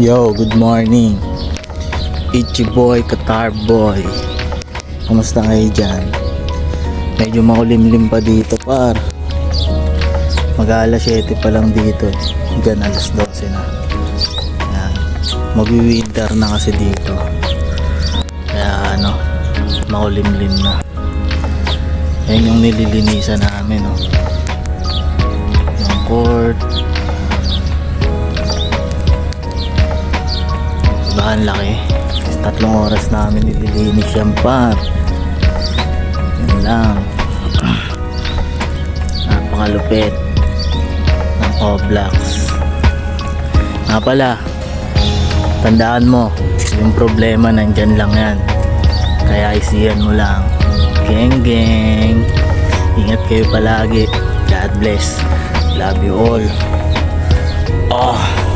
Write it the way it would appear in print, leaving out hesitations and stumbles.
Yo, good morning. It's your boy, Qatar Boy. Kamusta kayo dyan? Medyo makulimlim pa dito, par. Mag-alas 7 pa lang dito. Dyan alas 12 na. Yan. Mag-winter na kasi dito. Kaya makulimlim na. Yan yung nililinisan namin, no? Yung court. Bahan laki. 3 oras namin nililinis yan, par. Yun lang. Napakalupit ng Oblax. Nga pala, tandaan mo, yung problema nandyan lang yan. Kaya isiyan mo lang. Geng geng. Ingat kayo palagi. God bless. Love you all. Oh.